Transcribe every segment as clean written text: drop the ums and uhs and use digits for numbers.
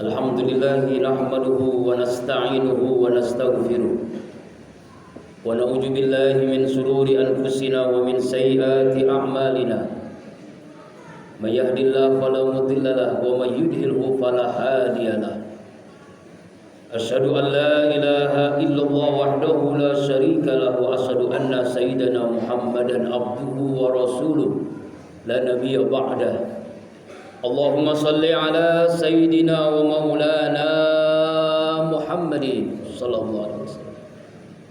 Alhamdulillahi nahmaduhu wa nasta'inuhu wa nastaghfiruh wa na'udzu billahi min shururi anfusina wa min sayyiati a'malina. May yahdihillahu fala mudilla lahu wa may yudlilhu fala hadiya lahu. Asyhadu an la ilaha illallah wahdahu la syarika lahu wa asyhadu anna sayyidana Muhammadan abduhu wa rasuluh la nabiyya ba'dahu. Allahumma salli ala sayyidina wa maulana Muhammadin sallallahu alaihi wasallam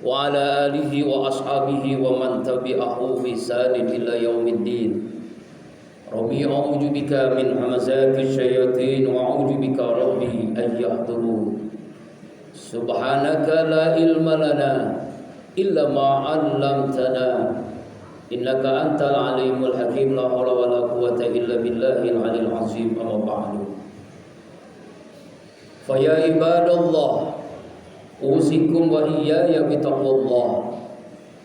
wa ala alihi wa ashabihi wa man tabi'ahu bi ihsanin ila yaumiddin. Rabbi a'udzu bika min hamazati syayatin wa a'udzu bika rabbi an yahdurun. Subhanaka la ilma lana illa ma 'allamtana innaka antal alimul hakim. La haula wala quwwata illa billahil aliyil azim. Amma ba'du. Fa ya ibadallah, usikum wa iyaya bittaqwallah.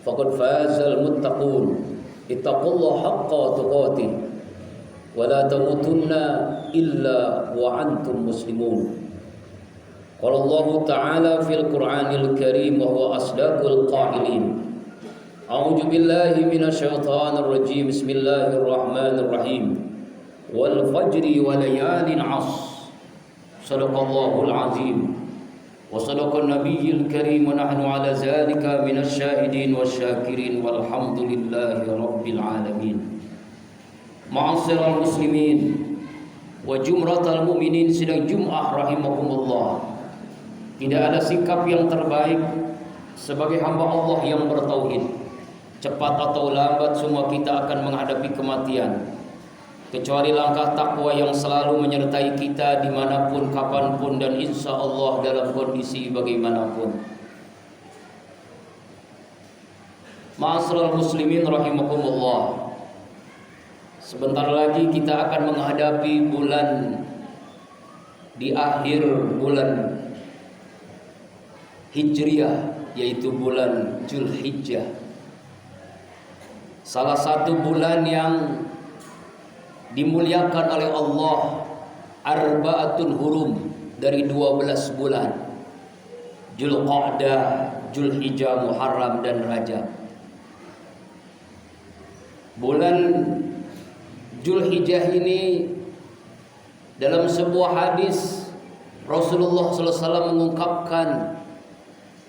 Faqad fazal muttaqun. Ittaqullaha haqqa tuqatih wa la tamutunna illa wa antum muslimun. Qala Allah Ta'ala fil Qur'anil Karim wa huwa asdaqul qa'ilin. A'udzu billahi minasyaitonir rajim. Bismillahir rahim. Wal fajri wa layalin 'ashr. Shadaqallahul azim. Wa sadaqan nabiyyil karim wa nahnu 'ala dzalika minasyahidin wasyakirin walhamdulillahi rabbil alamin. Ma'asyiral muslimin wa jumratal mu'minin sidang Jumat rahimakumullah. Tidak ada sikap yang terbaik sebagai hamba Allah yang bertauhid. Cepat atau lambat semua kita akan menghadapi kematian, kecuali langkah takwa yang selalu menyertai kita dimanapun, kapanpun, dan insya Allah dalam kondisi bagaimanapun. Ma'asyiral muslimin rahimakumullah. Sebentar lagi kita akan menghadapi bulan di akhir bulan Hijriah, yaitu bulan Dzulhijjah. Salah satu bulan yang dimuliakan oleh Allah, arba'atul hurum, dari 12 bulan, Dzulqa'dah, Dzulhijjah, Muharram, dan Rajab. Bulan Dzulhijjah ini dalam sebuah hadis Rasulullah SAW mengungkapkan,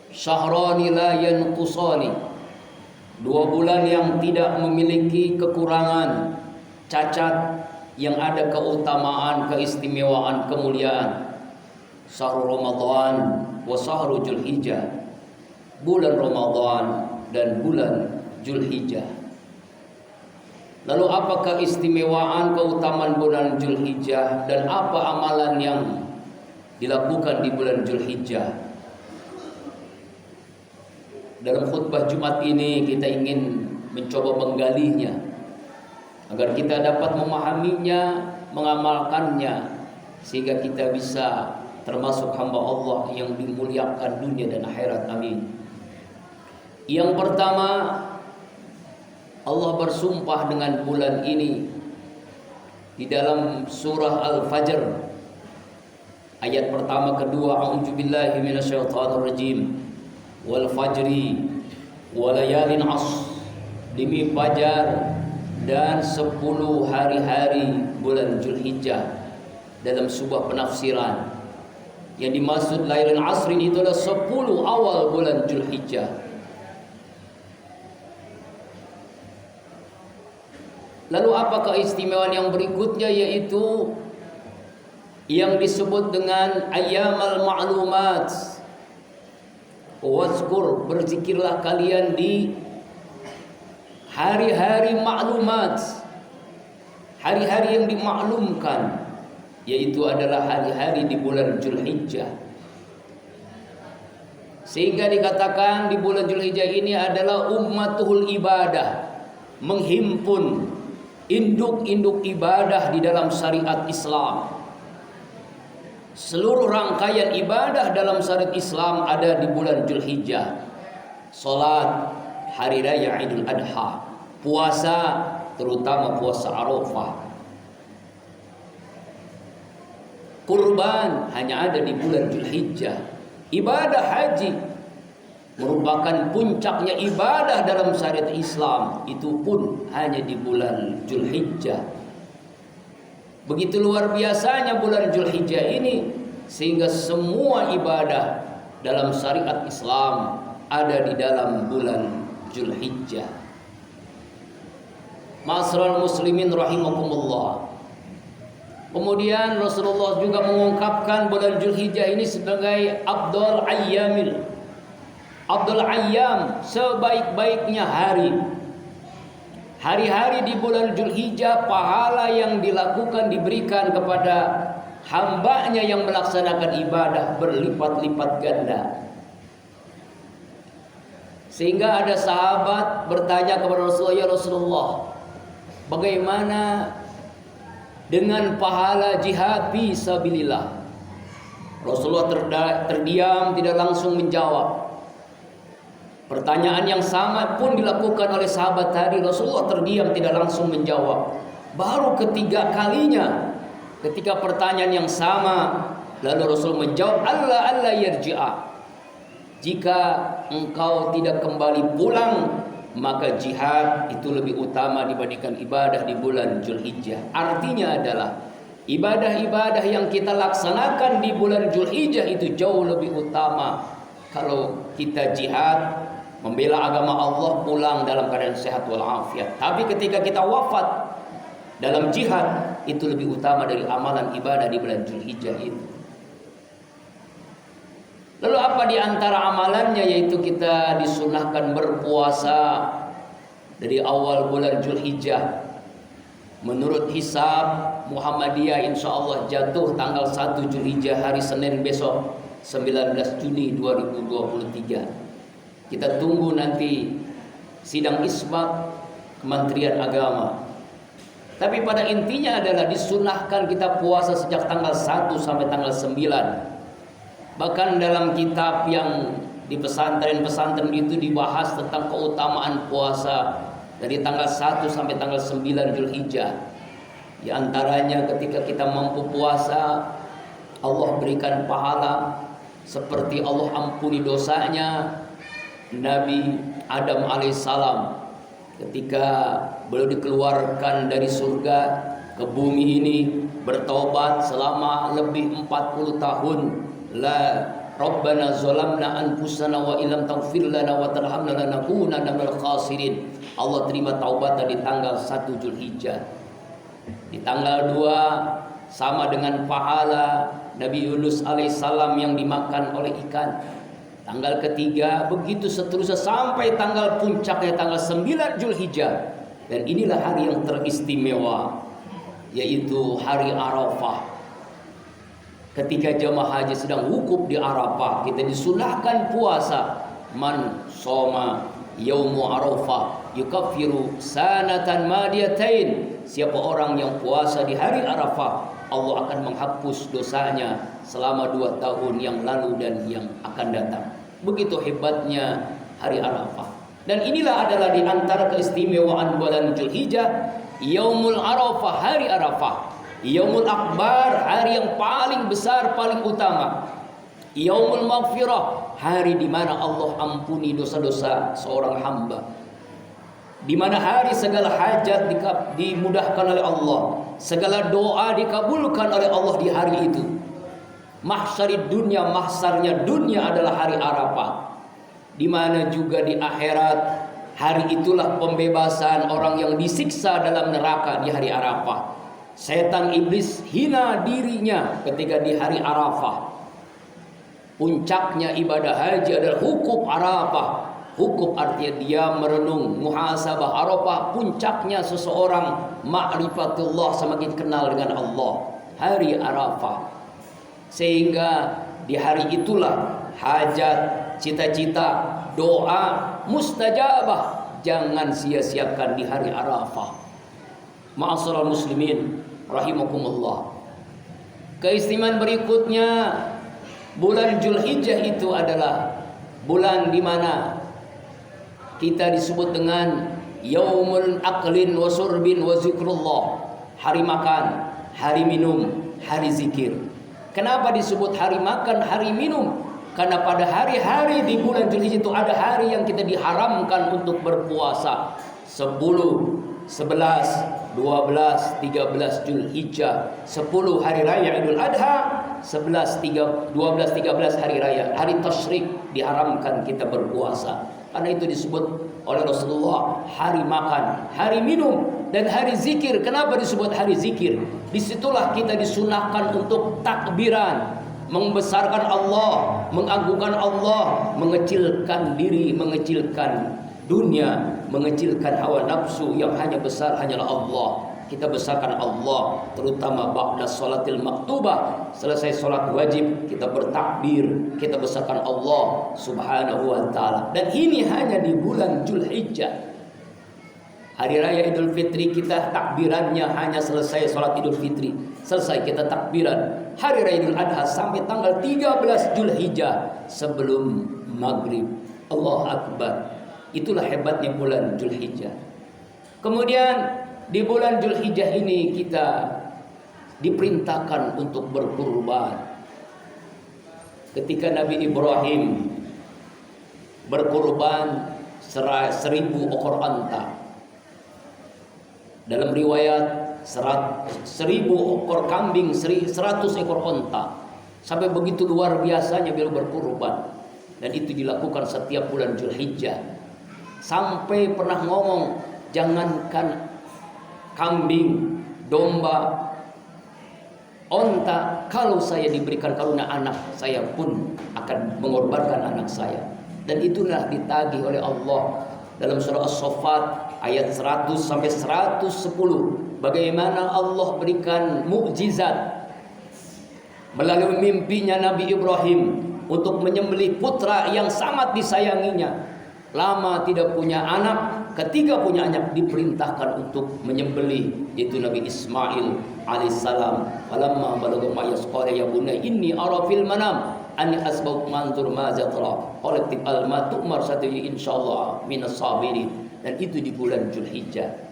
syahrani la yanqusani, 2 bulan yang tidak memiliki kekurangan, cacat, yang ada keutamaan, keistimewaan, kemuliaan. Syahrul Ramadan wa syahrul Dzulhijjah, bulan Ramadan dan bulan Dzulhijjah. Lalu apa keistimewaan, keutamaan bulan Dzulhijjah, dan apa amalan yang dilakukan di bulan Dzulhijjah? Dalam khutbah Jumat ini kita ingin mencoba menggalinya agar kita dapat memahaminya, mengamalkannya, sehingga kita bisa termasuk hamba Allah yang dimuliakan dunia dan akhirat. Amin. Yang pertama, Allah bersumpah dengan bulan ini di dalam surah Al-Fajr ayat pertama, kedua. A'udzubillahi minasyaitonir rajim. Wal fajri wa layalin 'ashr, demi fajar dan 10 hari-hari bulan Dzulhijjah. Dalam sebuah penafsiran, yang dimaksud layalin 'ashr itu adalah 10 awal bulan Dzulhijjah. Lalu apa keistimewaan yang berikutnya, yaitu yang disebut dengan ayyamal ma'lumat. Wazkur, berzikirlah kalian di hari-hari maklumat, hari-hari yang dimaklumkan, yaitu adalah hari-hari di bulan Dzulhijjah. Sehingga dikatakan di bulan Dzulhijjah ini adalah ummatul ibadah, menghimpun induk-induk ibadah di dalam syariat Islam. Seluruh rangkaian ibadah dalam syariat Islam ada di bulan Dzulhijjah. Salat hari raya Idul Adha, puasa, terutama puasa Arafah, Kurban hanya ada di bulan Dzulhijjah. Ibadah haji merupakan puncaknya ibadah dalam syariat Islam, itu pun hanya di bulan Dzulhijjah. Begitu luar biasanya bulan Dzulhijjah ini, sehingga semua ibadah dalam syariat Islam ada di dalam bulan Dzulhijjah. Ma'asyiral muslimin rahimakumullah. Kemudian Rasulullah juga mengungkapkan bulan Dzulhijjah ini sebagai Abdul Ayyamil. Abdul Ayyam, sebaik-baiknya hari. Hari-hari di bulan Dzulhijjah, pahala yang dilakukan diberikan kepada hambanya yang melaksanakan ibadah berlipat-lipat ganda. Sehingga ada sahabat bertanya kepada Rasulullah, "Ya Rasulullah, bagaimana dengan pahala jihad fi sabilillah?" Rasulullah terdiam, tidak langsung menjawab. Pertanyaan yang sama pun dilakukan oleh sahabat tadi. Rasulullah terdiam, tidak langsung menjawab. Baru ketiga kalinya, ketika pertanyaan yang sama, lalu Rasul menjawab, "Allah yarji'a." Jika engkau tidak kembali pulang, maka jihad itu lebih utama dibandingkan ibadah di bulan Dzulhijjah. Artinya adalah ibadah-ibadah yang kita laksanakan di bulan Dzulhijjah itu jauh lebih utama. Kalau kita jihad membela agama Allah, pulang dalam keadaan sehat walafiat. Tapi ketika kita wafat dalam jihad, itu lebih utama dari amalan ibadah di bulan Dzulhijjah itu. Lalu apa di antara amalannya? Yaitu kita disunahkan berpuasa dari awal bulan Dzulhijjah. Menurut hisab Muhammadiyah, insya Allah jatuh tanggal 1 Dzulhijjah, hari Senin besok, 19 Juni 2023. Kita tunggu nanti sidang isbat Kementerian Agama. Tapi pada intinya adalah disunahkan kita puasa sejak tanggal 1 sampai tanggal 9. Bahkan dalam kitab yang di pesantren-pesantren itu dibahas tentang keutamaan puasa dari tanggal 1 sampai tanggal 9 Dzulhijjah. Di antaranya ketika kita mampu puasa, Allah berikan pahala seperti Allah ampuni dosanya Nabi Adam alaihissalam ketika beliau dikeluarkan dari surga ke bumi ini, bertaubat selama lebih 40 tahun. La Rabbana zalamna anfusana wa illam taghfir lana wa tarhamna lanakunanna minal khasirin. Allah terima taubat di tanggal 1 Dzulhijjah. Di tanggal 2 sama dengan pahala Nabi Yunus alaihissalam yang dimakan oleh ikan. Tanggal ketiga, begitu seterusnya sampai tanggal puncaknya tanggal 9 Dzulhijjah. Dan inilah hari yang teristimewa, yaitu hari Arafah. Ketika jamaah haji sedang wukuf di Arafah, kita disunahkan puasa. Man shoma yaumu Arafah yukaffiru sanatan madiyatain. Siapa orang yang puasa di hari Arafah, Allah akan menghapus dosanya selama 2 tahun yang lalu dan yang akan datang. Begitu hebatnya hari Arafah. Dan inilah adalah di antara keistimewaan bulan Dzulhijjah, Yaumul Arafah, hari Arafah. Yaumul Akbar, hari yang paling besar, paling utama. Yaumul Maghfirah, hari di mana Allah ampuni dosa-dosa seorang hamba. Di mana hari segala hajat dimudahkan oleh Allah, segala doa dikabulkan oleh Allah di hari itu. Mahsyarid dunia, mahsarnya dunia adalah hari Arafah. Di mana juga di akhirat, hari itulah pembebasan orang yang disiksa dalam neraka di hari Arafah. Setan iblis hina dirinya ketika di hari Arafah. Puncaknya ibadah haji adalah hukuf Arafah. Hukuf artinya dia merenung, muhasabah. Arafah puncaknya seseorang ma'rifatullah, semakin kenal dengan Allah. Hari Arafah. Sehingga di hari itulah hajat, cita-cita, doa mustajabah jangan sia-siakan di hari Arafah. Ma'asyiral muslimin rahimakumullah. Keistimewaan berikutnya, bulan Dzulhijjah itu adalah bulan di mana kita disebut dengan yaumul aklin wa surbin wa zikrullah, hari makan, hari minum, hari zikir. Kenapa disebut hari makan, hari minum? Karena pada hari-hari di bulan Zulhijjah itu ada hari yang kita diharamkan untuk berpuasa. 10, 11, 12, 13 Zulhijjah, 10 hari raya Idul Adha, 11, 12, 13 hari raya, hari tasyrik diharamkan kita berpuasa. Karena itu disebut oleh Rasulullah hari makan, hari minum, dan hari zikir. Kenapa disebut hari zikir? Disitulah kita disunahkan untuk takbiran, membesarkan Allah, mengagungkan Allah, mengecilkan diri, mengecilkan dunia, mengecilkan hawa nafsu yang hanya besar hanyalah Allah. Kita besarkan Allah, terutama ba'da sholatil maktubah, selesai sholat wajib kita bertakbir, kita besarkan Allah subhanahu wa ta'ala. Dan ini hanya di bulan Zulhijjah. Hari raya Idul Fitri kita takbirannya hanya selesai sholat Idul Fitri, selesai kita takbiran. Hari raya Idul Adha sampai tanggal 13 Zulhijjah sebelum maghrib. Allah Akbar. Itulah hebatnya bulan Zulhijjah. Kemudian di bulan Zulhijjah ini kita diperintahkan untuk berkurban. Ketika Nabi Ibrahim berkurban 1000 ekor unta. Dalam riwayat 1000 ekor kambing, 100 ekor unta. Sampai begitu luar biasanya beliau berkurban. Dan itu dilakukan setiap bulan Zulhijjah. Sampai pernah ngomong, jangankan kambing, domba, onta, kalau saya diberikan karunia anak, saya pun akan mengorbankan anak saya. Dan itulah ditagih oleh Allah dalam surah As-Saffat ayat 100 sampai 110. Bagaimana Allah berikan mukjizat melalui mimpinya Nabi Ibrahim untuk menyembelih putra yang sangat disayanginya. Lama tidak punya anak, ketika punya anak diperintahkan untuk menyembelih, yaitu Nabi Ismail alaihissalam. Falamma balagha ma'yas qala ya bunayya inni ara fil manam anni asbahuk manzur ma zatra qala tibal ma tu'mar satyi insyaallah minas sabirin. Dan itu di bulan Zulhijjah.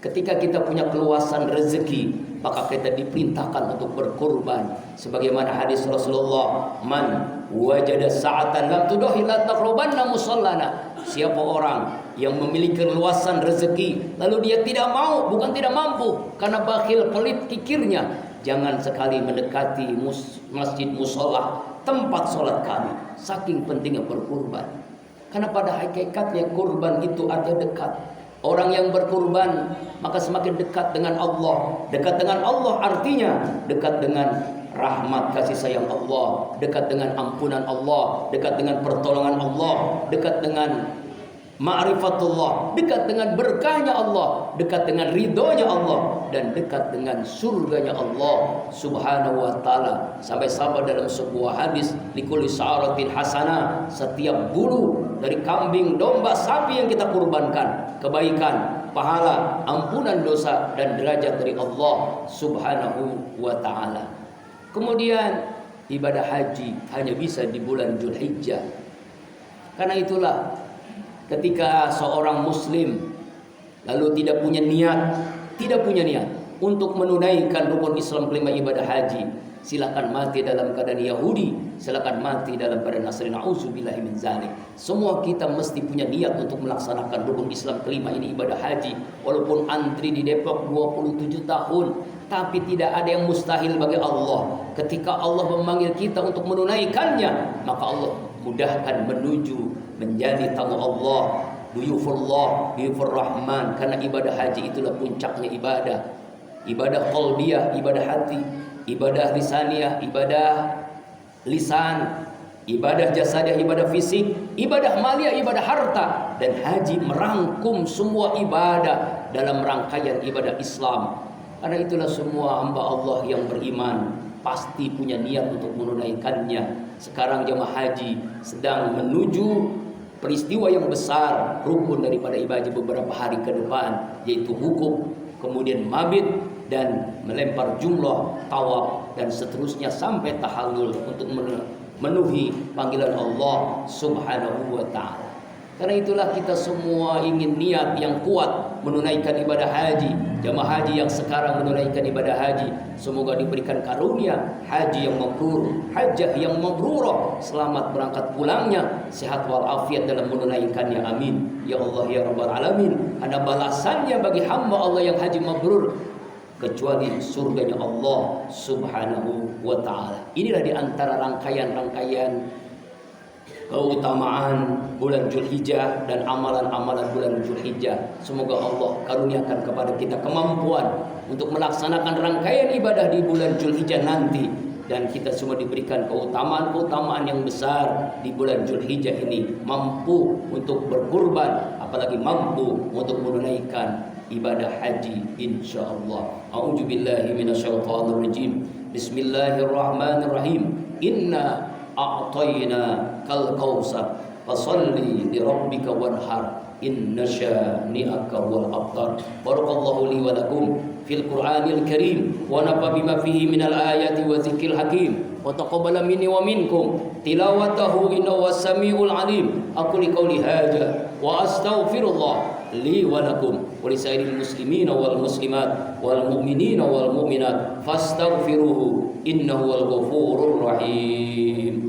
Ketika kita punya keluasan rezeki, maka kita diperintahkan untuk berkurban. Sebagaimana hadis Rasulullah, man wajada sa'atan lam tudahi la taqrabanna musallana. Siapa orang yang memiliki keluasan rezeki lalu dia tidak mau, bukan tidak mampu, karena bakhil pelit pikirnya, jangan sekali mendekati masjid musola, tempat sholat kami. Saking pentingnya berkurban. Karena pada hakikatnya kurban itu artinya dekat. Orang yang berkurban maka semakin dekat dengan Allah. Dekat dengan Allah artinya dekat dengan rahmat kasih sayang Allah, dekat dengan ampunan Allah, dekat dengan pertolongan Allah, dekat dengan ma'rifatullah, dekat dengan berkahnya Allah, dekat dengan ridhonya Allah, dan dekat dengan surganya Allah subhanahu wa ta'ala. Sampai-sampai dalam sebuah hadis, likulli sa'aratin hasanah, setiap bulu dari kambing, domba, sapi yang kita kurbankan, kebaikan, pahala, ampunan dosa, dan derajat dari Allah subhanahu wa ta'ala. Kemudian ibadah haji hanya bisa di bulan Zulhijjah. Karena itulah ketika seorang muslim lalu tidak punya niat untuk menunaikan rukun Islam kelima ibadah haji, silakan mati dalam keadaan Yahudi, silakan mati dalam keadaan Nasrani, nauzubillahi min zalik. Semua kita mesti punya niat untuk melaksanakan rukun Islam kelima ini ibadah haji. Walaupun antri di Depok 27 tahun, tapi tidak ada yang mustahil bagi Allah. Ketika Allah memanggil kita untuk menunaikannya, maka Allah mudahkan menuju menjadi tamu Allah, duyufullah, duyufur rahman. Karena ibadah haji itulah puncaknya ibadah. Ibadah qalbiyah, ibadah hati, ibadah lisaniyah, ibadah lisan, ibadah jasadiah, ibadah fisik, ibadah maliyah, ibadah harta. Dan haji merangkum semua ibadah dalam rangkaian ibadah Islam. Karena itulah semua hamba Allah yang beriman pasti punya niat untuk menunaikannya. Sekarang jemaah haji sedang menuju peristiwa yang besar, rukun daripada ibadah beberapa hari ke depan, yaitu wukuf, kemudian mabit, dan melempar jumlah, tawaf, dan seterusnya sampai tahallul untuk memenuhi panggilan Allah subhanahu wa ta'ala. Karena itulah kita semua ingin niat yang kuat menunaikan ibadah haji. Jamaah haji yang sekarang menunaikan ibadah haji, semoga diberikan karunia haji yang mabrur, hajjah yang mabrurah, selamat berangkat pulangnya, sehat walafiat dalam menunaikannya. Amin ya Allah ya Rabbal Alamin. Ada balasannya bagi hamba Allah yang haji mabrur kecuali surganya Allah Subhanahu wa taala. Inilah di antara rangkaian-rangkaian keutamaan bulan Zulhijjah dan amalan-amalan bulan Zulhijjah. Semoga Allah karuniakan kepada kita kemampuan untuk melaksanakan rangkaian ibadah di bulan Zulhijjah nanti, dan kita semua diberikan keutamaan-keutamaan yang besar di bulan Zulhijjah ini, mampu untuk berkurban, apalagi mampu untuk menunaikan ibadah haji insyaallah. A'udzubillahi minasyaitonir rajim. Bismillahirrahmanirrahim. Inna a'tayna kal kausar fasalli li rabbika wanhar inna syani'aka wal abtar. Barakallahu li wa lakum fil Qur'anil Karim wa nafa bima fihi minal ayati wa dzikril hakim wa taqabbala minni wa minkum tilawatahu innahu was-sami'ul alim. Aku liqauli hadza wa astaghfirullah li wa lakum wa lisairil muslimina wal muslimat wal mu'minina wal mu'minat fastaghfiruhu innahu wal ghafurur rahim.